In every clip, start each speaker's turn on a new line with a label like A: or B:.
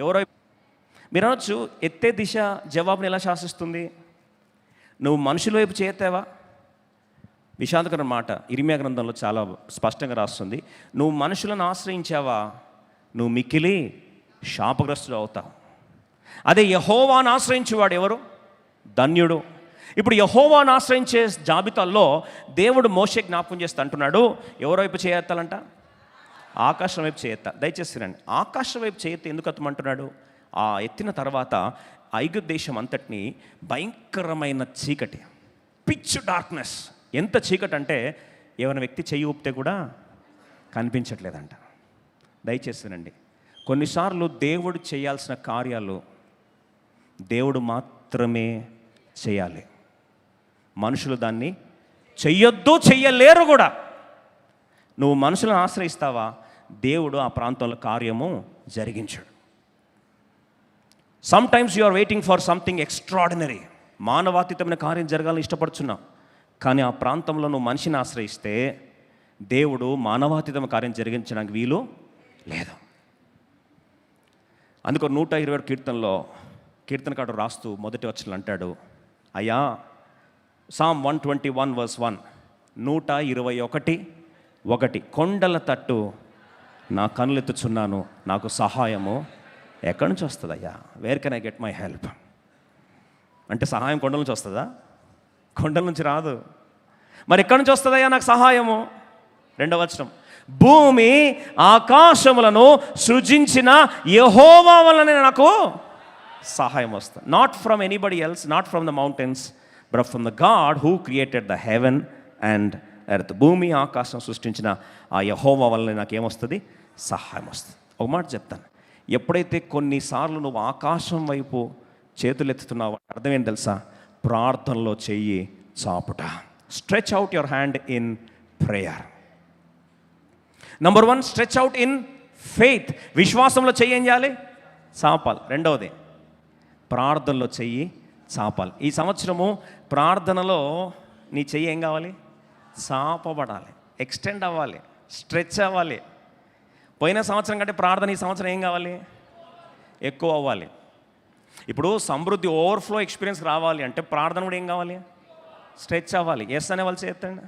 A: ఎవరో మీరు అనొచ్చు, ఎత్తే దిశ జవాబుని ఎలా శాసిస్తుంది? నువ్వు మనుషుల వైపు చేయతావా? విషాదకరమైన మాట ఇర్మీయా గ్రంథంలో చాలా స్పష్టంగా రాస్తుంది. నువ్వు మనుషులను ఆశ్రయించావా, నువ్వు మిక్కిలి శాపగ్రస్తుడు అవుతావు. అదే యెహోవాను ఆశ్రయించేవాడు ఎవరు? ధన్యుడు. ఇప్పుడు యెహోవాను ఆశ్రయించే జాబితాల్లో దేవుడు మోషే జ్ఞాపకం చేస్తూ అంటున్నాడు, ఎవరి వైపు చేయెత్తాలంట? ఆకాశం వైపు చేయెత్త. దయచేసి రండి. ఆకాశం వైపు చేయెత్తి ఎందుకు ఎత్తమంటున్నాడు? ఆ ఎత్తిన తర్వాత ఐగుప్తు దేశం అంతటిని భయంకరమైన చీకటి, పిచ్ డార్క్నెస్. ఎంత చీకటి అంటే ఏమైనా వ్యక్తి చెయ్యి ఊపితే కూడా కనిపించట్లేదంట. దయచేసినండి, కొన్నిసార్లు దేవుడు చేయాల్సిన కార్యాలు దేవుడు మాత్రమే చేయాలి. మనుషులు దాన్ని చెయ్యొద్దు, చెయ్యలేరు కూడా. నువ్వు మనుషులను ఆశ్రయిస్తావా, దేవుడు ఆ ప్రాంతంలో కార్యము జరిగించాడు. Sometimes you are waiting for something extraordinary. మానవాతీతమైన కార్యం జరగాలని ఇష్టపడుచున్నావు, కానీ ఆ ప్రాంతంలో నువ్వు మనిషిని ఆశ్రయిస్తే దేవుడు మానవాతీతమైన కార్యం జరిగించడానికి వీలు లేదు. అందుకు 127 కీర్తనలో కీర్తనకాడు రాస్తూ మొదటి వచనంలో అంటాడు, అయ్యా, Psalm 121 verse 1, 121, కొండల తట్టు నా కనులెత్తుచున్నాను, నాకు సహాయము ఎక్కడి నుంచి వస్తుంది అయ్యా? Where can I get my help? అంటే సహాయం కొండల నుంచి వస్తుందా? కొండల నుంచి రాదు. మరి ఎక్కడి నుంచి వస్తుందయ్యా నాకు సహాయము? 2వ వచనం, భూమి ఆకాశములను సృజించిన యెహోవా వలనే నాకు సహాయం వస్తుంది. Not from anybody else, not from the mountains, but from the God who created the heaven and earth. భూమి ఆకాశం సృష్టించిన ఆ యెహోవా వలనే నాకేమొస్తుంది? సహాయం వస్తుంది. ఒక మాట చెప్తాను, ఎప్పుడైతే కొన్నిసార్లు నువ్వు ఆకాశం వైపు చేతులెత్తుతున్నావు, అర్థం ఏంటి తెలుసా? ప్రార్థనలో చెయ్యి చాపుట. Stretch out your hand in prayer. Number 1, stretch out in faith. విశ్వాసంలో చెయ్యి ఏం చేయాలి? చాపాలి. 2వది, ప్రార్థనలో చెయ్యి చాపాలి. ఈ సంవత్సరము ప్రార్థనలో నీ చెయ్యి ఏం కావాలి? చాపబడాలి, ఎక్స్టెండ్ అవ్వాలి, స్ట్రెచ్ అవ్వాలి. పోయిన సంవత్సరం కంటే ప్రార్థన ఈ సంవత్సరం ఏం కావాలి? ఎక్కువ అవ్వాలి. ఇప్పుడు సమృద్ధి, ఓవర్ఫ్లో ఎక్స్పీరియన్స్ రావాలి అంటే ప్రార్థన కూడా ఏం కావాలి? స్ట్రెచ్ అవ్వాలి. ఎస్ అనే వాళ్ళు చేస్తాడు.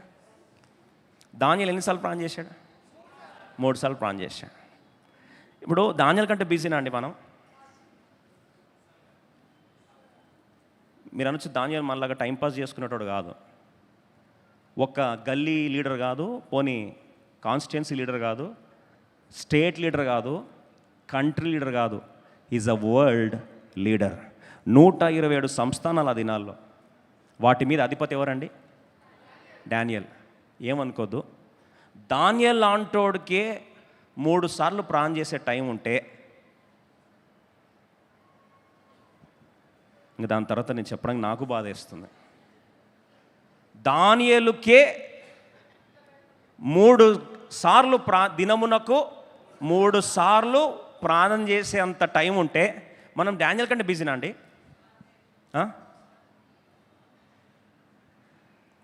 A: దానియేలు ఎన్నిసార్లు ప్రార్థన చేశాడు? 3 సార్లు ప్రార్థన చేశాడు. ఇప్పుడు దానియేలు కంటే బిజీనా అండి మనం? మీరు అనొచ్చు, దానియేలు మనలాగా టైంపాస్ చేసుకునేటోడు కాదు, ఒక గల్లీ లీడర్ కాదు, పోనీ కాన్స్టిట్యున్సీ లీడర్ కాదు, స్టేట్ లీడర్ కాదు, కంట్రీ లీడర్ కాదు, ఈజ్ అ వరల్డ్ లీడర్. 127 సంస్థానాలు ఆ దినాల్లో. వాటి మీద అధిపతి ఎవరండి? డానియేల్. ఏమనుకోద్దు, దానియేల్ లాంటోడికే 3 సార్లు ప్రార్థన చేసే టైం ఉంటే ఇంకా దాని తర్వాత నేను చెప్పడానికి నాకు బాధ వేస్తుంది. దానియేలుకే 3 సార్లు దినమునకు 3 సార్లు ప్రార్థన చేసే అంత టైం ఉంటే మనం డానియేల్ కంటే బిజీనా అండి?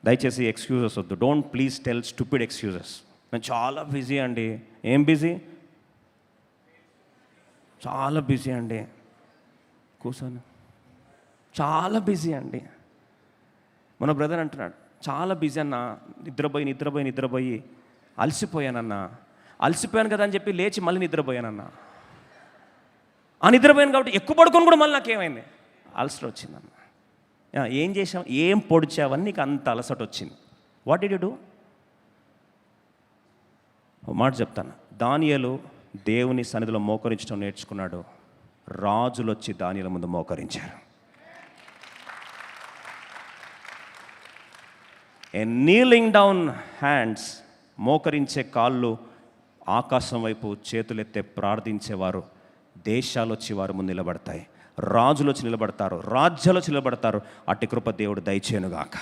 A: దయచేసి ఎక్స్క్యూజెస్ వద్దు. Don't please tell stupid excuses. నేను చాలా బిజీ అండి. ఏం బిజీ? చాలా బిజీ అండి. కూర్చొని చాలా బిజీ అండి. మన బ్రదర్ అంటున్నాడు, చాలా బిజీ అన్న, నిద్రపోయి అలసిపోయానన్నా. అలసిపోయాను కదా అని చెప్పి లేచి మళ్ళీ నిద్రపోయానన్నా. ఆ నిద్రపోయాను కాబట్టి ఎక్కువ పడుకొని కూడా మళ్ళీ నాకేమైంది? అలసట వచ్చిందన్న. ఏం చేసావు? ఏం పొడిచావని నీకు అంత అలసట వచ్చింది? What did you do? ఒక మాట చెప్తాను, దానియేలు దేవుని సన్నిధిలో మోకరించడం నేర్చుకున్నాడు. రాజులు వచ్చి దానియేలు ముందు మోకరించారు. ఏ నీలింగ్ డౌన్ హ్యాండ్స్, మోకరించే కాళ్ళు, ఆకాశం వైపు చేతులెత్తే ప్రార్థించేవారు దేశాలు వచ్చి వారు ముందు నిలబడతాయి, రాజులు వచ్చి నిలబడతారు, రాజ్యాలు వచ్చి నిలబడతారు. అట్టి కృప దేవుడు దయచేయునుగాక.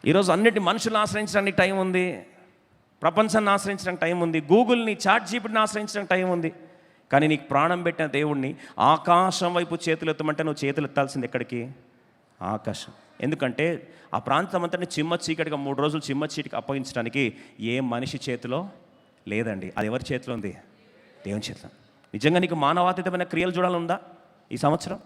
A: ఈరోజు అన్నిటి మనుషులను ఆశ్రయించడానికి టైం ఉంది, ప్రపంచాన్ని ఆశ్రయించడానికి టైం ఉంది, గూగుల్ని, చాట్ జీపీటీని ఆశ్రయించడానికి టైం ఉంది. కానీ నీకు ప్రాణం పెట్టిన దేవుణ్ణి ఆకాశం వైపు చేతులు ఎత్తమంటే నువ్వు చేతులు ఎత్తాల్సింది ఎక్కడికి? ఆకాశం. ఎందుకంటే ఆ ప్రాంతం అంతా చిమ్మ చీకటిగా 3 రోజులు చిమ్మ చీకటికి అప్పగించడానికి ఏ మనిషి చేతిలో లేదండి. అది ఎవరి చేతిలో ఉంది? దేవుని చేత. నిజంగా నీకు మానవాతీతమైన క్రియలు చూడాలందా ఈ సంవత్సరం?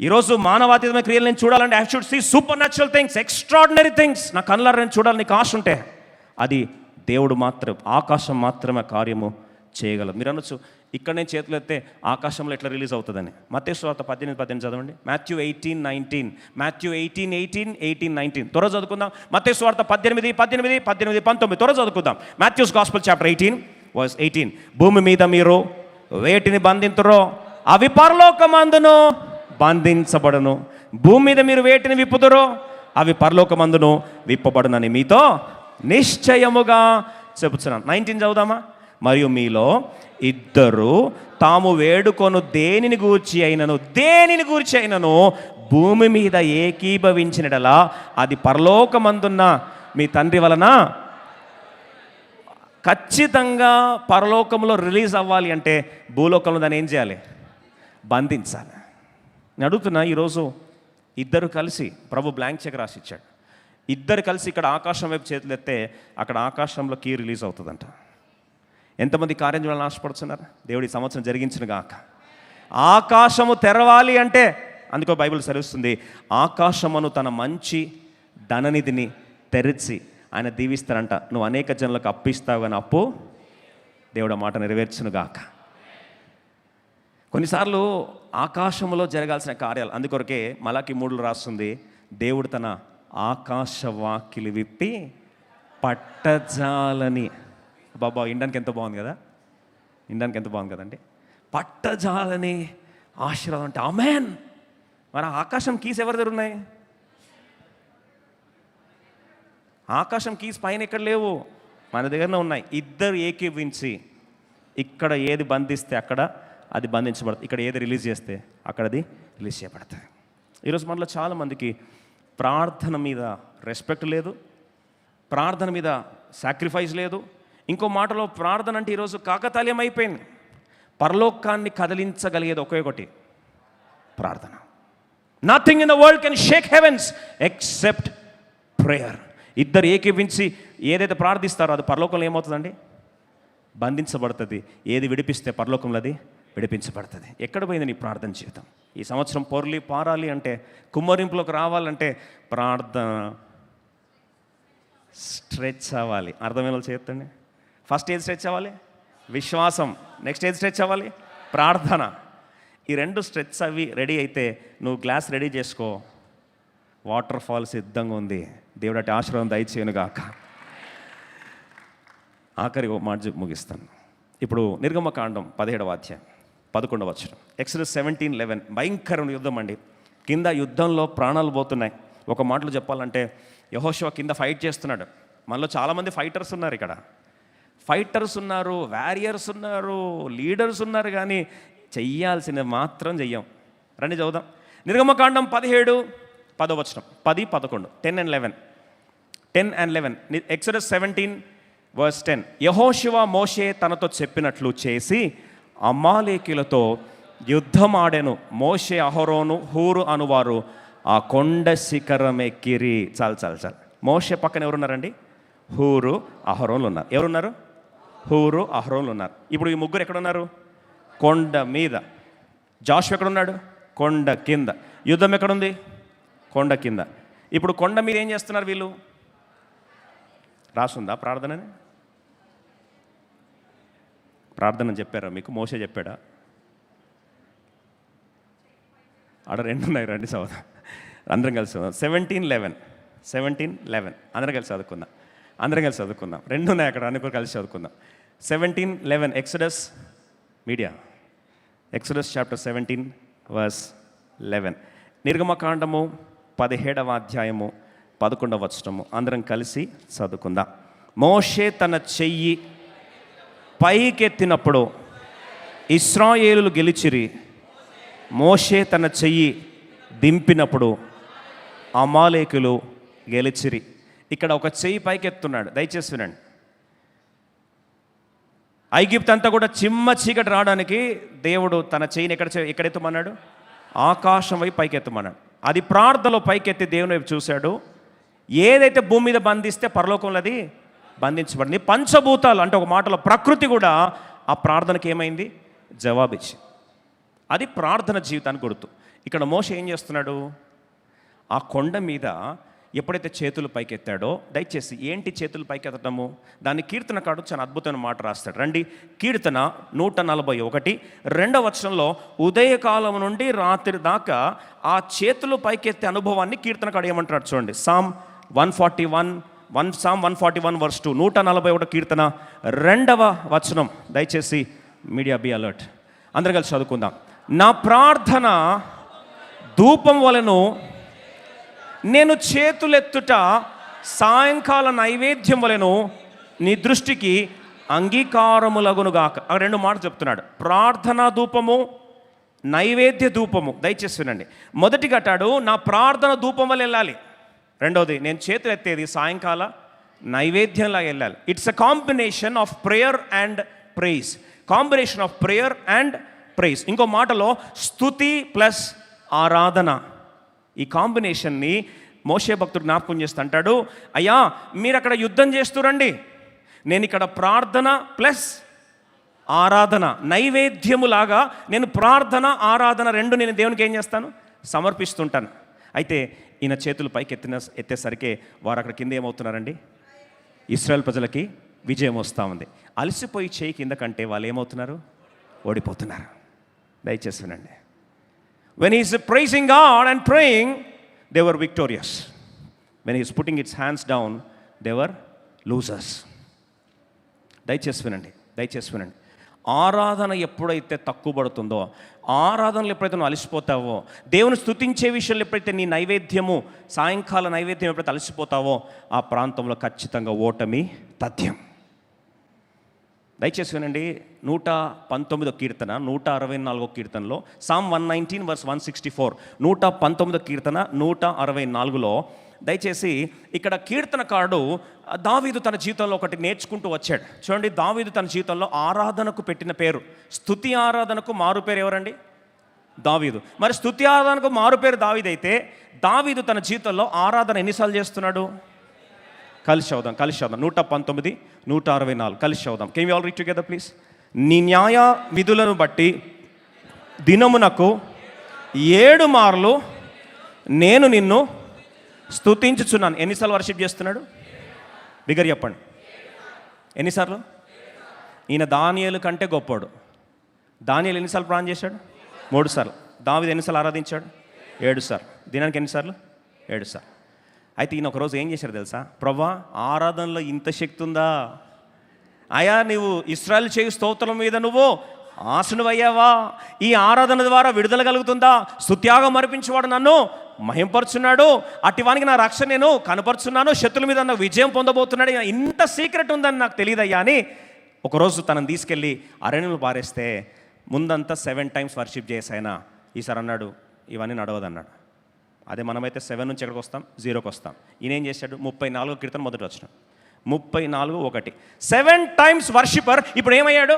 A: ఈరోజు మానవాతీతమైన క్రియలు నేను చూడాలంటే I should see supernatural things, extraordinary things. నా కళ్ళారా నేను చూడాలని నీకు ఆశ ఉంటే అది దేవుడు మాత్రం, ఆకాశం మాత్రమే కార్యము చేయగలదు. మీరు అనొచ్చు, ఇక్కడ నేను చేతులు ఎత్తే ఆకాశంలో ఎట్లా రిలీజ్ అవుతుందని. మత్తయి సువార్త 18:18 చదవండి. మాథ్యూ 18:19, మాథ్యూ 18:19 త్వర చదువుకుందాం. మత్తయి సువార్త 18:19 త్వర చదువుకుందాం. Matthew's gospel chapter 18:18. భూమి మీద మీరు వేటిని బంధింతురో అవి పరలోకమందును బంధించబడును, భూమి మీద మీరు వేటిని విప్పుదురో అవి పరలోకమందును విప్పబడునని మీతో నిశ్చయముగా చెబుతున్నాను. 19 చదువుదామా. మరియు మీలో ఇద్దరు తాము వేడుకొను దేనిని గూర్చి అయినను భూమి మీద ఏకీభవించినట్లా అది పరలోకమందున్న మీ తండ్రి వలన ఖచ్చితంగా పరలోకంలో రిలీజ్ అవ్వాలి అంటే భూలోకంలో దాన్ని ఏం చేయాలి? బంధించాలి. నేను అడుగుతున్నా, ఈరోజు ఇద్దరు కలిసి, ప్రభు బ్లాంక్ చెక్ రాసి ఇచ్చాడు, ఇద్దరు కలిసి ఇక్కడ ఆకాశం వైపు చేతులు ఎత్తే అక్కడ ఆకాశంలో కీ రిలీజ్ అవుతుందంట. ఎంతమంది కార్యం చూడాలని ఆశపడుతున్నారు? దేవుడి సంవత్సరం జరిగించిన గాక. ఆకాశము తెరవాలి అంటే అందుకో బైబిల్ సెలవిస్తుంది, ఆకాశమును తన మంచి ధననిధిని తెరిచి ఆయన దీవిస్తారంట. నువ్వు అనేక జనులకు అప్పిస్తావు కానీ అప్పు దేవుడు మాట నెరవేర్చును గాక. కొన్నిసార్లు ఆకాశంలో జరగాల్సిన కార్యాలు, అందుకొరకే మలాకి 3 రాస్తుంది, దేవుడు తన ఆకాశ వాకిలి విప్పి పట్టజాలని. బాబా ఇండానికి ఎంత బాగుంది కదా, ఇండానికి ఎంత బాగుంది కదండి. పట్టజాలని ఆశీర్వాదం అంటే ఆమేన్. మరి ఆకాశం కీస్ ఎవరి దగ్గర ఉన్నాయి? ఆకాశం కీస్ పైన ఎక్కడ లేవు, మన దగ్గరనే ఉన్నాయి. ఇద్దరు ఏకీవించి ఇక్కడ ఏది బంధిస్తే అక్కడ అది బంధించబడుతుంది, ఇక్కడ ఏది రిలీజ్ చేస్తే అక్కడ అది రిలీజ్ చేయబడుతుంది. ఈరోజు మనలో చాలామందికి ప్రార్థన మీద రెస్పెక్ట్ లేదు, ప్రార్థన మీద సాక్రిఫైస్ లేదు. ఇంకో మాటలో ప్రార్థన అంటే ఈరోజు కాకతాళీయం అయిపోయింది. పరలోకాన్ని కదిలించగలిగేది ఒకే ఒకటి, ప్రార్థన. Nothing in the world can shake heavens except prayer. ఇద్దరు ఏకీవించి ఏదైతే ప్రార్థిస్తారో అది పరలోకంలో ఏమవుతుందండి? బంధించబడుతుంది. ఏది విడిపిస్తే పరలోకంలో అది విడిపించబడుతుంది. ఎక్కడ పోయింది నీ ప్రార్థన జీవితం? ఈ సంవత్సరం పొర్లి పారాలి అంటే, కుమ్మరింపులోకి రావాలంటే ప్రార్థన స్ట్రెచ్ అవ్వాలి. అర్థమైన చేయొద్దండి. ఫస్ట్ ఏది స్ట్రెచ్ అవ్వాలి? విశ్వాసం. నెక్స్ట్ ఏది స్ట్రెచ్ అవ్వాలి? ప్రార్థన. ఈ 2 స్ట్రెచ్ అవి రెడీ అయితే నువ్వు గ్లాస్ రెడీ చేసుకో, వాటర్ ఫాల్ సిద్ధంగా ఉంది. దేవుడు అటు ఆశీర్వాదం దయచేయనుగాక. ఆఖరి మాట ముగిస్తాను. ఇప్పుడు నిర్గమకాండం 17వ అధ్యాయం 11వ వచనం. ఎక్సోడస్ 17:11. భయంకరమైన యుద్ధం అండి. కింద యుద్ధంలో ప్రాణాలు పోతున్నాయి. ఒక మాటలో చెప్పాలంటే యెహోషువ కింద ఫైట్ చేస్తున్నాడు. మనలో చాలామంది ఫైటర్స్ ఉన్నారు, ఇక్కడ ఫైటర్స్ ఉన్నారు, వారియర్స్ ఉన్నారు, లీడర్స్ ఉన్నారు, కానీ చెయ్యాల్సినవి మాత్రం చెయ్యం. రండి చదువుదాం. నిర్గమకాండం 17:10 వచనం, 10, 11, 10 and 11. ఎక్సోడస్ 17:10. యెహోషువ మోషే తనతో చెప్పినట్లు చేసి అమాలేకీయులతో యుద్ధమాడెను. మోషే, అహరోను, హూరు అనువారు ఆ కొండ శిఖరం ఎక్కిరి. చాలు. మోషే పక్కన ఎవరున్నారండి? హూరు, అహరోన్లు ఉన్నారు. ఎవరున్నారు? హూరు, అహరోన్లు ఉన్నారు. ఇప్పుడు ఈ ముగ్గురు ఎక్కడున్నారు? కొండ మీద. జాషువ ఎక్కడున్నాడు? కొండ కింద. యుద్ధం ఎక్కడుంది? కొండ కింద. ఇప్పుడు కొండ మీద ఏం చేస్తున్నారు వీళ్ళు? రాసుందా ప్రార్థనని? ప్రార్థన చెప్పారా మీకు? మోషే చెప్పాడా? ఆడ 2 ఉన్నాయి. రండి చదువుదాం, అందరం కలిసి చదువుదాం. 17:11 అందరం కలిసి చదువుకుందాం. 2 ఉన్నాయి అక్కడ, అన్ని కూడా కలిసి చదువుకుందాం. 17:11 ఎక్సోడస్ మీడియా, ఎక్సోడస్ చాప్టర్ 17:11. నిర్గమకాండము 17వ అధ్యాయము 11వ వచనము అందరం కలిసి చదువుకుందాం. మోషే తన చెయ్యి పైకెత్తినప్పుడు ఇశ్రాయేలులు గెలిచిరి. మోషే తన చెయ్యి దింపినప్పుడు అమాలేకులు గెలిచిరి. ఇక్కడ ఒక చెయ్యి పైకెత్తున్నాడు, దయచేసి వినండి. ఐగుప్తు అంతా కూడా చిమ్మ చీకటి రావడానికి దేవుడు తన చెయ్యిని ఎక్కడెత్తమన్నాడు? ఆకాశం వైపు పైకెత్తమన్నాడు. అది ప్రార్థనలో పైకెత్తి దేవుని వైపు చూశాడు. ఏదైతే భూమి మీద బంధిస్తే పరలోకంలో అది బంధించబడింది. పంచభూతాలు అంటే ఒక మాటలో ప్రకృతి కూడా ఆ ప్రార్థనకి ఏమైంది? జవాబిచ్చి. అది ప్రార్థన జీవితానికి గుర్తు. ఇక్కడ మోషే ఏం చేస్తున్నాడు? ఆ కొండ మీద ఎప్పుడైతే చేతులు పైకెత్తాడో, దయచేసి ఏంటి చేతులు పైకెత్తడము? దాన్ని కీర్తనకారుడు చాలా అద్భుతమైన మాట రాస్తాడు. రండి, కీర్తన 141 2వ వచనంలో ఉదయకాలం నుండి రాత్రి దాకా ఆ చేతులు పైకెత్తే అనుభవాన్ని కీర్తనకారుడు ఏమంటాడు చూడండి. Psalm 141 verse 2, 141 కీర్తన 2వ వచనం. దయచేసి మీడియా బి అలర్ట్, అందరం కలిసి చదువుకుందాం. నా ప్రార్థన ధూపం వలెను, నేను చేతులెత్తుట సాయంకాల నైవేద్యం వలెను, నీ దృష్టికి అంగీకారములగునుగాక. ఆ 2 మాటలు చెప్తున్నాడు. ప్రార్థనా ధూపము, నైవేద్య ధూపము. దయచేసి వినండి. మొదటిగా అంటాడు, నా ప్రార్థన ధూపం వల్ల వెళ్ళాలి. రెండవది, నేను చేతులు ఎత్తేది సాయంకాల నైవేద్యంలా వెళ్ళాలి. It's a combination of prayer and praise. Combination of prayer and praise. ఇంకో మాటలో స్తుతి ప్లస్ ఆరాధన. ఈ కాంబినేషన్ని మోషే భక్తుడు జ్ఞాపకం చేస్తూ అంటాడు, అయ్యా మీరు అక్కడ యుద్ధం చేస్తురండి, నేను ఇక్కడ ప్రార్థన ప్లస్ ఆరాధన, నైవేద్యములాగా నేను ప్రార్థన ఆరాధన రెండు నేను దేవునికి ఏం చేస్తాను? సమర్పిస్తుంటాను. అయితే ఈయన చేతులు పైకి ఎత్తేసరికి వారు అక్కడ కింద ఏమవుతున్నారండి? ఇశ్రాయేల్ ప్రజలకి విజయం వస్తూ ఉంది. అలసిపోయి చేయి కింద కంటే వాళ్ళు ఏమవుతున్నారు? ఓడిపోతున్నారు. దయచేసి వినండి. When he is praising God and praying, they were victorious. When he is putting his hands down, they were losers. దయచేసి వినండి, దయచేసి వినండి. ఆరాధన ఎప్పుడైతే తక్కువబడుతుందో, ఆరాధనలు ఎప్పుడైతే నువ్వు అలసిపోతావో, దేవుని స్తుతించే విషయంలో ఎప్పుడైతే నీ నైవేద్యము, సాయంకాల నైవేద్యం ఎప్పుడైతే అలసిపోతావో, ఆ ప్రాంతంలో ఖచ్చితంగా ఓటమి తథ్యం. దయచేసి వినండి. 119 కీర్తన 164 కీర్తనలో, Psalm 119 verse 164, 119 కీర్తన 164లో దయచేసి ఇక్కడ కీర్తనకారుడు దావీదు తన జీవితంలో ఒకటి నేర్చుకుంటూ వచ్చాడు. చూడండి, దావీదు తన జీవితంలో ఆరాధనకు పెట్టిన పేరు, స్తుతి ఆరాధనకు మారు పేరు ఎవరండి? దావీదు. మరి స్తుతి ఆరాధనకు మారు పేరు దావీదు అయితే, దావీదు తన జీవితంలో ఆరాధన ఎన్నిసార్లు చేస్తున్నాడు? కలిసి చదువుదాం, 119 164 కలిసి చదువుదాం. Can we all read together please? నీ న్యాయ విధులను బట్టి దినమునకు 7 మార్లు నేను నిన్ను స్తుతించుచున్నాను. ఎన్నిసార్లు వర్షిప్ చేస్తున్నాడు? బిగ్గర చెప్పండి. ఎన్నిసార్లు? ఈయన దానియేలు కంటే గొప్పోడు. దానియేలు ఎన్నిసార్లు ప్రార్థన చేశాడు? 3 సార్లు. దావీదు ఎన్నిసార్లు ఆరాధించాడు? 7 సార్లు. దినానికి ఎన్నిసార్లు? 7 సార్లు. అయితే ఈయన ఒకరోజు ఏం చేశారు తెలుసా? ప్రభా, ఆరాధనలో ఇంత శక్తి ఉందా? అయా, నీవు ఇశ్రాయేలు చేయు స్తోత్రం మీద నువ్వు ఆసనువయ్యావా? ఈ ఆరాధన ద్వారా విడుదల కలుగుతుందా? స్తుత్యాగం అర్పించేవాడు నన్ను మహింపరుచున్నాడు, అటివానికి నా రక్షణ నేను కనపరుచున్నాను, శత్రుల మీద నాకు విజయం పొందబోతున్నాడు. ఇంత సీక్రెట్ ఉందని నాకు తెలియదయ్యా అని ఒకరోజు తనని తీసుకెళ్ళి అరణ్యంలో పారేస్తే, ముందంతా 7 times వర్షిప్ చేసాయన. ఈసారి అన్నాడు, ఇవన్నీ నడవదన్నాడు. అదే మనమైతే 7 నుంచి ఎక్కడికి వస్తాం? 0కి వస్తాం. ఈయన ఏం చేశాడు? 34 కీర్తన మొదటి వచనం, 34:1, 7 times వర్షిపర్ ఇప్పుడు ఏమయ్యాడు?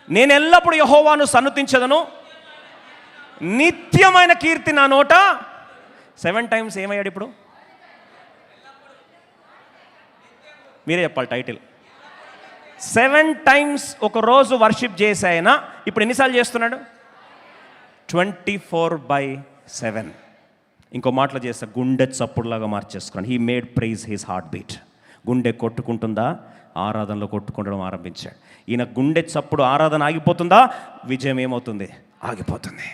A: నేను ఎల్లప్పుడు యెహోవాను సన్నుతించదను, నిత్యమైన కీర్తి నా నోట. 7 times ఏమయ్యాడు ఇప్పుడు? మీరే చెప్పాలి టైటిల్. 7 times ఒక రోజు వర్షిప్ చేసాయన ఇప్పుడు ఎన్నిసార్లు చేస్తున్నాడు? 24/7. ఇంకో మాటలు చేస్తా, గుండె చప్పుడులాగా మార్చేసుకున్నాను. He made praise his heartbeat. గుండె కొట్టుకుంటుందా? ఆరాధనలో కొట్టుకుంటడం ఆరంభించాడు. ఈయన గుండె చప్పుడు ఆరాధన ఆగిపోతుందా? విజయం ఏమవుతుంది? ఆగిపోతుంది.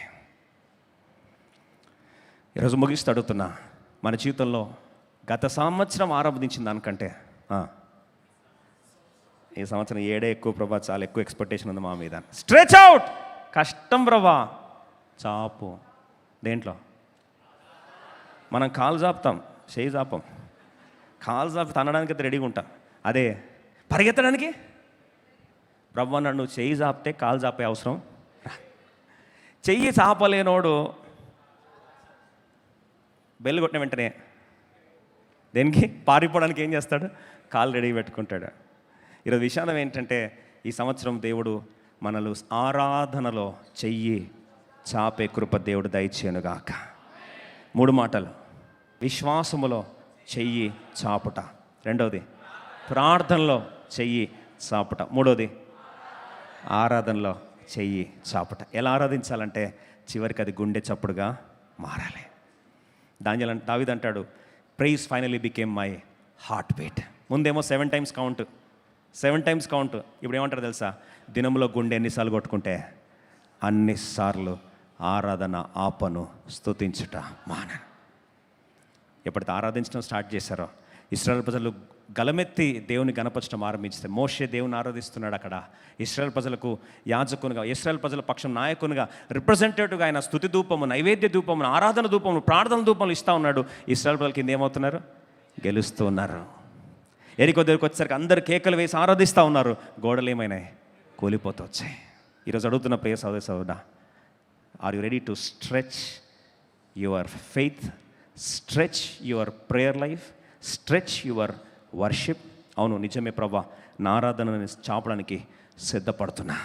A: ఈరోజు ముగిస్తూ అడుగుతున్నా, మన జీవితంలో గత సంవత్సరం ఆరంభించిన దానికంటే ఈ సంవత్సరం 7 ఎక్కువ ప్రభా, చాలా ఎక్కువ ఎక్స్పెక్టేషన్ ఉంది మా మీద. Stretch out. కష్టం ప్రభా, చాపు. దేంట్లో? మనం కాలు చాపుతాం, చేయి చాపం. కాలు చాపి తనడానికి అయితే రెడీగా ఉంటాం. అదే పరిగెత్తడానికి ప్రభు నన్ను చేయి చాపితే కాలు చాపే అవసరం. చెయ్యి చాపలేనోడు బెల్ కొట్టిన వెంటనే దేనికి? పారిపోవడానికి ఏం చేస్తాడు? కాలు రెడీ పెట్టుకుంటాడు. ఈరోజు విషాదం ఏంటంటే, ఈ సంవత్సరం దేవుడు మనల్ని ఆరాధనలో చెయ్యి చాపే కృప దేవుడు దయచేయనుగాక. 3 మాటలు: విశ్వాసములో చెయ్యి చాపుట, రెండవది ప్రార్థనలో చెయ్యి చాపుట. మూడోది ఆరాధనలో చెయ్యి చాపుట. ఎలా ఆరాధించాలంటే చివరికి అది గుండె చప్పుడుగా మారాలి. దావీదు అంటాడు, praise finally became my heartbeat. ముందేమో 7 times కౌంట్, 7 times కౌంట్. ఇప్పుడు ఏమంటారు తెలుసా? దినంలో గుండె ఎన్నిసార్లు కొట్టుకుంటే అన్నిసార్లు ఆరాధన ఆపను, స్తుతించుట మాన. ఎప్పుడైతే ఆరాధించడం స్టార్ట్ చేశారో ఇశ్రాయేల్ ప్రజలు గలమెత్తి దేవుని గణపరచడం ఆరంభించితే, మోషే దేవుని ఆరాధిస్తున్నాడు అక్కడ. ఇశ్రాయేల్ ప్రజలకు యాజకునిగా, ఇశ్రాయేల్ ప్రజల పక్షం నాయకునిగా, రిప్రజెంటేటివ్గా ఆయన స్తుతి ధూపము, నైవేద్య ధూపము, ఆరాధన ధూపము, ప్రార్థన ధూపములు ఇస్తూ ఉన్నాడు. ఇశ్రాయేల్ ప్రజల కింద ఏమవుతున్నారు? గెలుస్తూ ఉన్నారు. ఎరికో దగ్గరికి వచ్చేసరికి అందరు కేకలు వేసి ఆరాధిస్తూ ఉన్నారు. గోడలు ఏమైనాయి? కూలిపోతూ వచ్చాయి. ఈరోజు అడుగుతున్న ప్రియ సోదర సోదరుడా, are you ready to stretch your faith, stretch your prayer life, stretch your worship? అవును, నిజమే ప్రభా, నా ఆరాధనని చాపడానికి సిద్ధపడుతున్నా,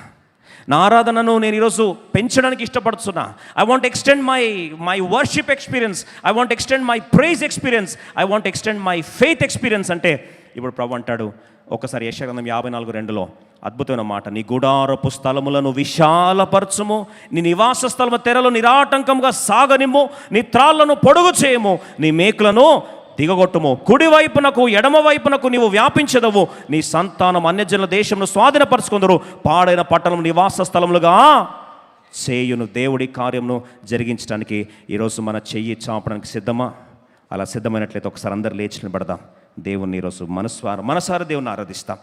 A: నా ఆరాధనను నేను ఈరోజు పెంచడానికి ఇష్టపడుతున్నా. I want extend my worship experience, I want extend my praise experience, I want extend my faith experience. అంటే ఇప్పుడు ప్రభు అంటాడు ఒకసారి యెషయా గ్రంథం 54:2 అద్భుతమైన మాట, నీ గుడారపు స్థలములను విశాలపరచుము, నీ నివాస స్థలము తెరలు నిరాటంకంగా సాగనిమ్ము, నీ త్రాళ్లను పొడుగు చేయము, నీ మేకులను దిగగొట్టుము, కుడి వైపునకు ఎడమ వైపునకు నీవు వ్యాపించదవు, నీ సంతానం అన్యజనుల దేశంను స్వాధీనపరచుకుందరు, పాడైన పట్టణం నివాస స్థలములుగా చేయును. దేవుడి కార్యమును జరిగించడానికి ఈరోజు మన చెయ్యి చాపడానికి సిద్ధమా? అలా సిద్ధమైనట్లయితే ఒకసారి అందరు లేచి నిలబడదాం. దేవుణ్ణి ఈరోజు మనసారా దేవుణ్ణి ఆరాధిస్తాం.